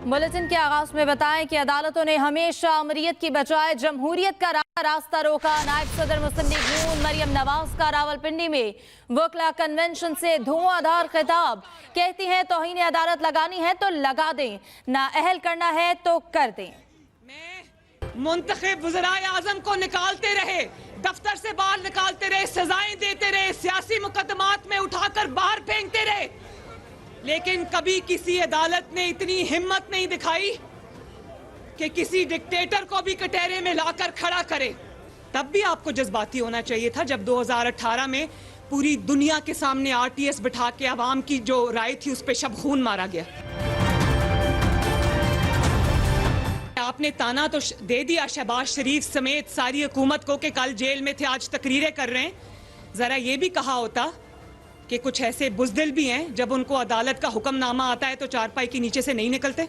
Bulletin के आगाज में बताएं कि अदालतों ने हमेशा अमरीयत की बजाय जमहूरियत का रास्ता रोका। नायब सदर मुस्लिम लीग नून मरियम नवाज का रावलपिंडी में वकला कन्वेंशन से धुआंधार खिताब। कहती हैं तौहीन अदालत लगानी है तो लगा दें, ना अहल करना है तो कर दें। मुंतखब वज़राए आज़म को निकालते रहे, दफ्तर से बाहर निकालते रहे, सजाएं देते रहे, सियासी मुकदमात में उठाकर बाहर फेंकते रहे, लेकिन कभी किसी अदालत ने इतनी हिम्मत नहीं दिखाई कि किसी डिक्टेटर को भी कटहरे में लाकर खड़ा करे। तब भी आपको जज्बाती होना चाहिए था जब 2018 में पूरी दुनिया के सामने आरटीएस बिठा के अवाम की जो राय थी उस पर शब खून मारा गया। आपने ताना तो दे दिया शहबाज शरीफ समेत सारी हुकूमत को कि कल जेल में थे, आज तकरीरें कर रहे हैं। जरा ये भी कहा होता कि कुछ ऐसे बुज़दिल भी हैं जब उनको अदालत का हुक्मनामा आता है तो चारपाई के नीचे से नहीं निकलते।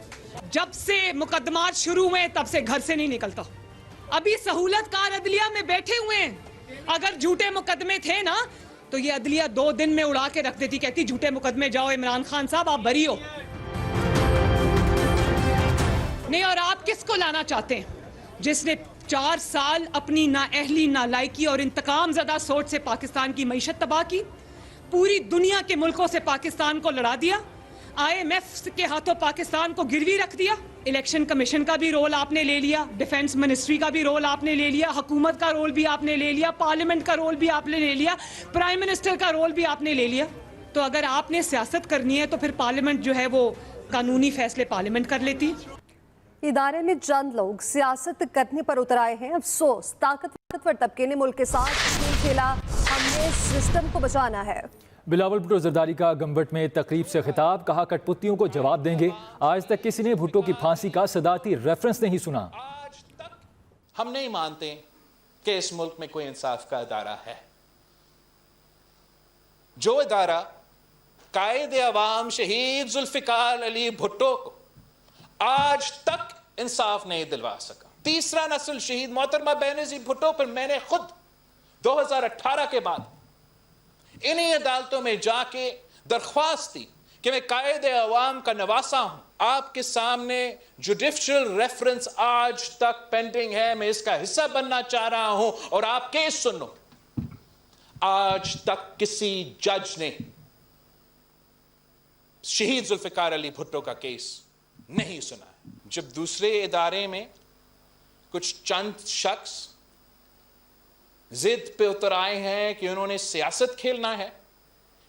जब से मुकदमात शुरू हुए तब से घर से नहीं निकलता। अभी सहूलत कार अदलिया में बैठे हुए हैं। अगर झूठे मुकदमे थे ना तो ये अदलिया 2 दिन में उड़ा के रख देती, कहती झूठे मुकदमे जाओ इमरान खान साहब आप बरी हो। नहीं, और आप किसको लाना चाहते हैं जिसने 4 साल अपनी नाअहली, नालायकी और इंतकाम ज़दा सोच से पाकिस्तान की मईशत तबाह की, पूरी दुनिया के मुल्कों से पाकिस्तान को लड़ा दिया, IMF के हाथों पाकिस्तान को गिरवी रख दिया। इलेक्शन कमीशन का भी रोल आपने ले लिया, डिफेंस मिनिस्ट्री का भी रोल आपने ले लिया, हुकूमत का रोल भी आपने ले लिया, पार्लियामेंट का रोल भी आपने ले लिया, प्राइम मिनिस्टर का रोल भी आपने ले लिया। तो अगर आपने सियासत करनी है तो फिर पार्लियामेंट जो है वो कानूनी फैसले पार्लियामेंट कर लेती है। इदारे में चंद लोग सियासत करने पर उतर आए हैं। अफसोस, ताकतवर तबके ने मुल्क के साथ खेल खेला। हमने सिस्टम को बचाना है। बिलावल भुट्टो जरदारी का गम्बट में तकरीब से खिताब, कहा कठपुतलियों को जवाब देंगे। आज तक किसी ने भुट्टो की फांसी का सदाती रेफरेंस नहीं सुना। आज तक हम नहीं मानते कि इस मुल्क में कोई इंसाफ का अदारा है। जो अदारा कायदे अवाम शहीद जुल्फिकार अली भुट्टो को आज तक इंसाफ नहीं दिलवा सका। तीसरा नस्ल शहीद मोहतरमा बेनजीर भुट्टो पर मैंने खुद 2018 के बाद इन्हीं अदालतों में जाके दरख्वास्त दी कि मैं कायदे अवाम का नवासा हूं, आपके सामने जुडिशियल रेफरेंस आज तक पेंडिंग है, मैं इसका हिस्सा बनना चाह रहा हूं और आप केस सुनो। आज तक किसी जज ने शहीद जुल्फिकार अली भुट्टो का केस नहीं सुना है। जब दूसरे इदारे में कुछ चंद शख्स जिद पे उतर आए हैं कि उन्होंने सियासत खेलना है,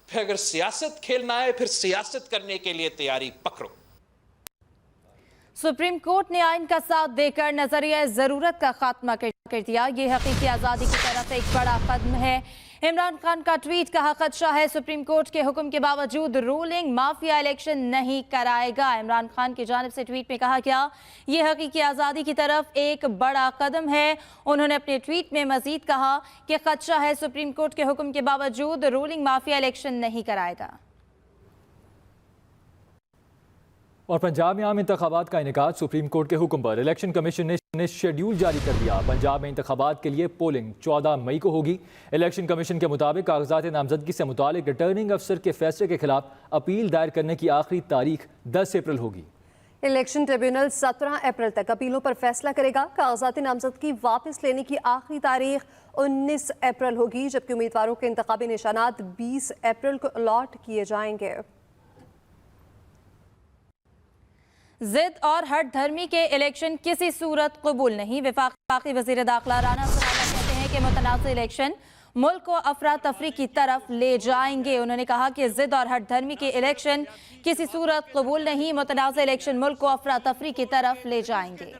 फिर अगर सियासत खेलना है फिर सियासत करने के लिए तैयारी पकड़ो। सुप्रीम कोर्ट ने आइन का साथ देकर नजरिया जरूरत का खात्मा कर दिया। ये हकीकी आज़ादी की तरफ एक बड़ा कदम है। इमरान खान का ट्वीट, कहा खदशा है सुप्रीम कोर्ट के हुक्म के बावजूद रूलिंग माफिया इलेक्शन नहीं कराएगा। इमरान खान की जानिब से ट्वीट में कहा गया ये हकीकी आज़ादी की तरफ एक बड़ा कदम है। उन्होंने अपने ट्वीट में मजीद कहा कि खदशा है सुप्रीम कोर्ट के हुक्म के बावजूद रूलिंग माफिया इलेक्शन नहीं कराएगा। और पंजाब में आम इंतखाबात का इनेकाद, सुप्रीम कोर्ट के हुक्म पर इलेक्शन कमीशन ने शेड्यूल जारी कर दिया। पंजाब में इंतखाबात के लिए पोलिंग 14 मई को होगी। इलेक्शन कमीशन के मुताबिक कागजात नामजदगी से मुतालिक रिटर्निंग अफसर के फैसले के खिलाफ अपील दायर करने की आखिरी तारीख 10 अप्रैल होगी। इलेक्शन ट्रिब्यूनल 17 अप्रैल तक अपीलों पर फैसला करेगा। कागजात नामजदगी वापस लेने की आखिरी तारीख 19 अप्रैल होगी, जबकि उम्मीदवारों के इंतखाबी निशानात 20 अप्रैल को अलॉट किए जाएंगे। जिद और हट धर्मी के इलेक्शन किसी सूरत कबूल नहीं। वफाकी वज़ीर दाखिला राना सराना कहते हैं कि मुतनाज़ इलेक्शन मुल्क को अफरा तफरी की तरफ ले जाएंगे। उन्होंने कहा कि जिद और हट धर्मी के इलेक्शन किसी सूरत कबूल नहीं। मुतनाज़ इलेक्शन मुल्क को अफरा तफरी की तरफ ले जाएंगे।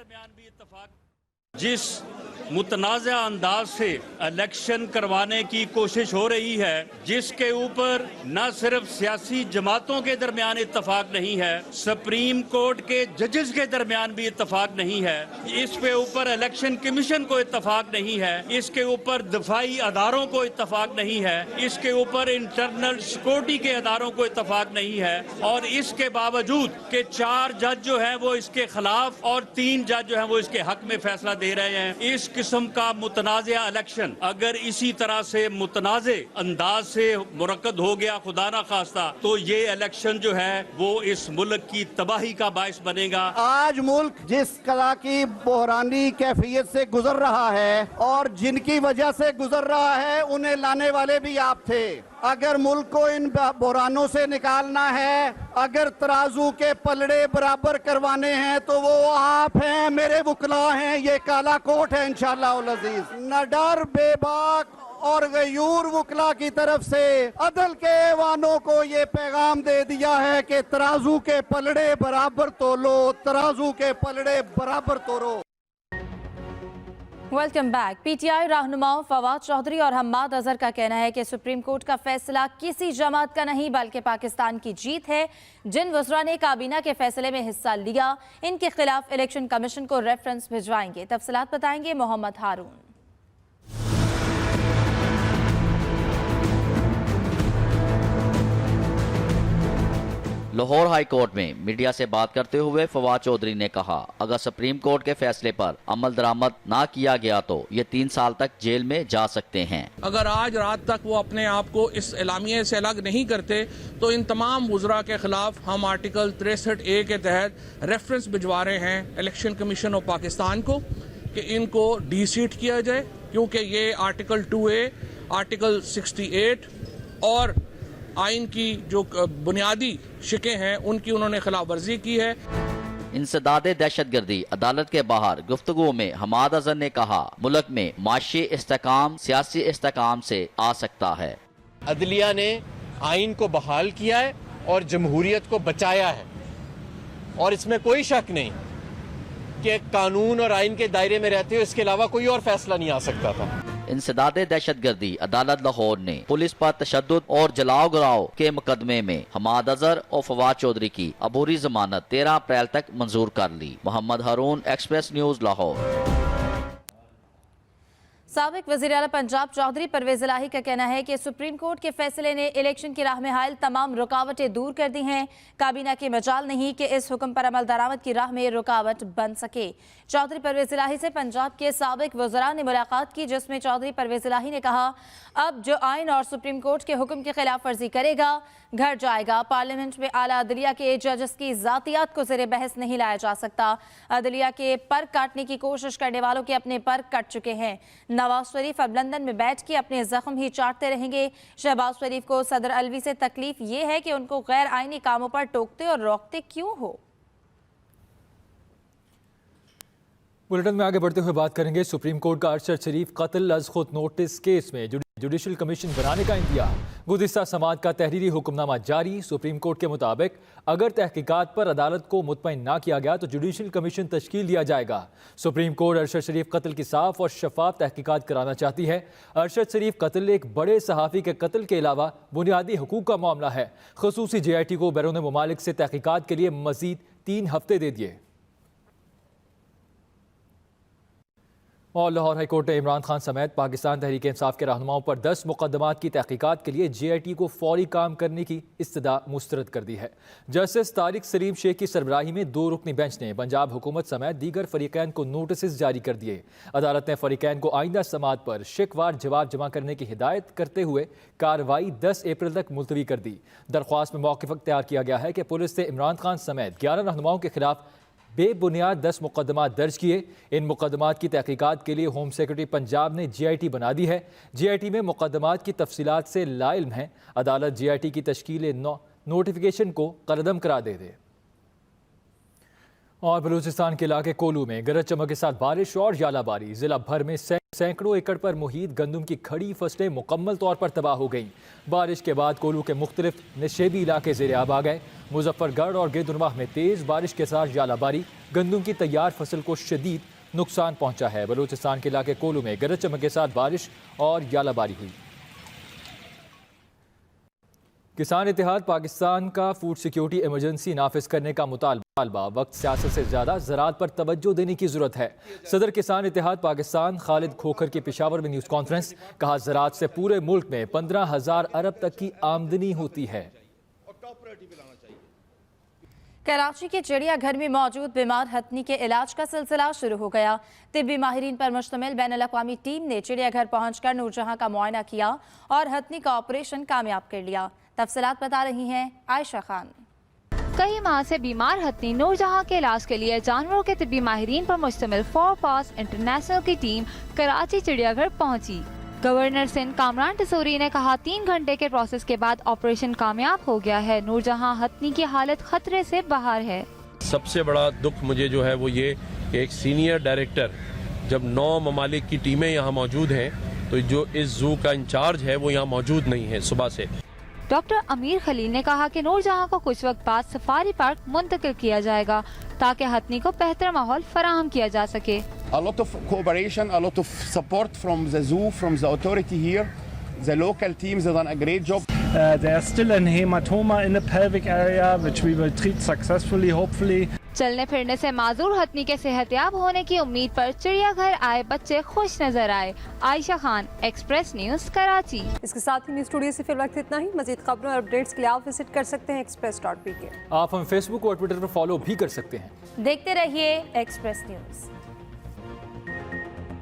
जिस मुतनाज़ा अंदाज से इलेक्शन करवाने की कोशिश हो रही है, जिसके ऊपर न सिर्फ सियासी जमातों के दरमियान इत्तफाक नहीं है, सुप्रीम कोर्ट के जजेस के दरमियान भी इत्तफाक नहीं है, इस पे ऊपर इलेक्शन कमीशन को इत्तफाक नहीं है, इसके ऊपर दफाई अदारों को इत्तफाक नहीं है, इसके ऊपर इंटरनल सिक्योरिटी के अदारों को इत्तफाक नहीं है, और इसके बावजूद के 4 जज जो है वो इसके खिलाफ और 3 जज जो है वो इसके हक में फैसला दे रहे हैं। इस किस्म का मुतनाज़ा इलेक्शन अगर इसी तरह से मुतनाज़े अंदाज से मुरक्कद हो गया खुदा ना खास्ता, तो ये इलेक्शन जो है वो इस मुल्क की तबाही का बायस बनेगा। आज मुल्क जिस कला की बहरानी कैफियत से गुजर रहा है और जिनकी वजह से गुजर रहा है, उन्हें लाने वाले भी आप थे। अगर मुल्क को इन बहरानों से निकालना है, अगर तराजू के पलड़े बराबर करवाने हैं, तो वो आप हैं, मेरे वकला हैं, ये काला कोट है इंशाअल्लाह उल अजीज। न डर बेबाक और गयूर वकला की तरफ से अदल के ऐवानों को ये पैगाम दे दिया है कि तराजू के पलड़े बराबर तोलो, तराजू के पलड़े बराबर तोलो। Welcome back. पीटीआई रहनुमाओं फवाद चौधरी और हम्माद अजहर का कहना है कि सुप्रीम कोर्ट का फैसला किसी जमात का नहीं बल्कि पाकिस्तान की जीत है। जिन वज़रा ने काबीना के फैसले में हिस्सा लिया, इनके खिलाफ इलेक्शन कमीशन को रेफरेंस भिजवाएंगे। तफसीलात बताएंगे मोहम्मद हारून। लाहौर हाई कोर्ट में मीडिया से बात करते हुए फवाद चौधरी ने कहा, अगर सुप्रीम कोर्ट के फैसले पर अमल दरामद ना किया गया तो ये 3 साल तक जेल में जा सकते हैं। अगर आज रात तक वो अपने आप को इस एलामिये से अलग नहीं करते तो इन तमाम वज़रा के खिलाफ हम आर्टिकल 63A के तहत रेफरेंस भिजवा रहे हैं इलेक्शन कमीशन ऑफ पाकिस्तान को कि इनको डीसीट किया जाए, क्योंकि ये आर्टिकल 2A, आर्टिकल 68 और आइन की जो बुनियादी शिकें हैं उनकी उन्होंने खिलाफ वर्जी की है। इंसदादे दहशतगर्दी अदालत के बाहर गुफ्तगू में हम्माद अजहर ने कहा, मुल्क में माशी इस्तेकाम सियासी इस्तेकाम से आ सकता है। अदलिया ने आइन को बहाल किया है और जमहूरियत को बचाया है, और इसमें कोई शक नहीं कि कानून और आइन के दायरे में रहते हुए इसके अलावा कोई और फैसला नहीं आ सकता था। इंसदादे दहशतगर्दी अदालत लाहौर ने पुलिस पर तशद्दुद और जलाओ गिराओ के मुकदमे में हम्माद अजहर और फवाद चौधरी की अबूरी जमानत 13 अप्रैल तक मंजूर कर ली। मोहम्मद हारून, एक्सप्रेस न्यूज, लाहौर। साबिक वज़ीर आला पंजाब चौधरी परवेज इलाही का कहना है कि सुप्रीम कोर्ट के फैसले ने इलेक्शन की राह में हायल तमाम रुकावटें दूर कर दी हैं। काबीना की मजाल नहीं कि इस हुक्म पर अमल दरामद की राह में रुकावट बन सके। चौधरी परवेज इलाही से पंजाब के साबिक वज़रा ने मुलाकात की, जिसमें चौधरी परवेज इलाही ने कहा, अब जो आइन और सुप्रीम कोर्ट के हुक्म की खिलाफ वर्जी करेगा घर जाएगा। पार्लियामेंट में आला अदलिया के जजेस की जातियात को ज़ेरे बहस नहीं लाया जा सकता। अदलिया के पर काटने की कोशिश करने वालों के अपने पर कट चुके हैं। नवाज शरीफ अब लंदन में बैठ के अपने जख्म ही चाटते रहेंगे। शहबाज शरीफ को सदर अलवी से तकलीफ ये है कि उनको गैर आईनी कामों पर टोकते और रोकते क्यों हो। बुलेटिन में आगे बढ़ते हुए बात करेंगे सुप्रीम कोर्ट का अरशद शरीफ कत्ल अज खुद नोटिस केस में जुडिशल कमीशन बनाने का इंतजार। गुज़िश्ता समाअत का तहरीरी हुक्मनामा जारी। सुप्रीम कोर्ट के मुताबिक अगर तहकीकात पर अदालत को मुतमईन ना किया गया तो जुडिशल कमीशन तश्कील दिया जाएगा। सुप्रीम कोर्ट अरशद शरीफ कत्ल की साफ और शफाफ तहकीकात कराना चाहती है। अरशद शरीफ कत्ल एक बड़े सहाफ़ी के कत्ल के अलावा बुनियादी हुकूक का मामला है। ख़ुसूसी JIT को बैरून ममालिक से तहकीकात के लिए मज़ीद 3 हफ्ते दे दिए। और लाहौर हाईकोर्ट ने इमरान खान समेत पाकिस्तान तहरीक इंसाफ के रहनुमाओं पर 10 मुकदमात की तहकीकात के लिए JIT को फौरी काम करने की इस्तदा मुस्तरद कर दी है। जस्टिस तारिक सलीम शेख की सरबराही में 2 रुकनी बेंच ने पंजाब हुकूमत समेत दीगर फरीकैन को नोटिस जारी कर दिए। अदालत ने फरीकैन को आइंदा समाअत पर शिकवार जवाब जमा करने की हिदायत करते हुए कार्रवाई 10 अप्रैल तक मुलतवी कर दी। दरख्वास्त में मौक़िफ़ अख्तियार किया गया है कि पुलिस ने इमरान खान समेत 11 रहनुमाओं के खिलाफ बेबुनियाद 10 मुकदमात दर्ज किए। इन मुकदमात की तहकीकात के लिए होम सेक्रेटरी पंजाब ने JIT बना दी है। JIT में मुकदमात की तफसीलात से लाइल्म है। अदालत JIT की तश्कील नोटिफिकेशन को कलअदम करा दे। और बलूचिस्तान के इलाके कोलू में गरज चमक के साथ बारिश और यालाबारी। जिला भर में सैकड़ों एकड़ पर मुहित गंदम की खड़ी फसलें मुकम्मल तौर पर तबाह हो गईं। बारिश के बाद कोलू के मुख्तलिफ नशेबी इलाके ज़ेरे आब आ गए। मुजफ्फरगढ़ और गिरदुनवाह में तेज़ बारिश के साथ यालाबारी। गंदम की तैयार फसल को शदीद नुकसान पहुँचा है। बलूचिस्तान के इलाके कोलू में गरज चमक के साथ बारिश और यालाबारी हुई। किसान इत्तेहाद पाकिस्तान का फूड सिक्योरिटी इमरजेंसी नाफिज करने का मुतालबा। वक्त सियासत से ज़्यादा ज़राअत पर तवज्जो देने की ज़रूरत है। सदर किसान इत्तेहाद पाकिस्तान खालिद खोखर की पेशावर में न्यूज़ कॉन्फ्रेंस। कहा, ज़राअत से पूरे मुल्क में 15,000 अरब तक की आमदनी होती है। कराची के चिड़ियाघर में मौजूद बीमार हथनी के इलाज का सिलसिला शुरू हो गया। तिब्बी माहिरीन पर मुश्तमिल बैनुल-अक़वामी टीम ने चिड़ियाघर पहुंचकर नूरजहां का मुआयना किया और हथनी का ऑपरेशन कामयाब कर लिया। तफसीलात बता रही हैं आयशा खान। कई माह से बीमार हथनी नूरजहां के इलाज के लिए जानवरों के तिब्बी माहिरीन पर मुश्तमिल 4 पास इंटरनेशनल की टीम कराची चिड़ियाघर पहुंची। गवर्नर सिंध कामरान टसूरी ने कहा 3 घंटे के प्रोसेस के बाद ऑपरेशन कामयाब हो गया है। नूरजहां हथनी की हालत खतरे से बाहर है। सबसे बड़ा दुख मुझे जो है वो ये कि एक सीनियर डायरेक्टर जब 9 ममालिक की टीमें यहाँ मौजूद हैं तो जो इस जू का इंचार्ज है वो यहाँ मौजूद नहीं है सुबह से। डॉक्टर अमीर खलील ने कहा कि नूरजहां को कुछ वक्त बाद सफारी पार्क मुंतकिल किया जाएगा ताकि हथनी को बेहतर माहौल फराहम किया जा सके। A lot of cooperation, a lot of support from the zoo, from the authority here. The local teams have done a great job. There's still an hematoma in the pelvic area, which we will treat successfully, hopefully. चलने फिरने से माजूर हथनी के सेहतयाब होने की उम्मीद पर चिड़ियाघर आए बच्चे खुश नजर आए। Ayesha Khan, express news, Karachi. इसके साथ ही न्यूज स्टूडियो से फिर वक्त इतना ही। मजीद खबरों और अपडेट्स के लिए आप विजिट कर सकते हैं express.pk। आप हम फेसबुक और ट्विटर पर फॉलो भी कर सकते हैं। देखते रहिए एक्सप्रेस न्यूज।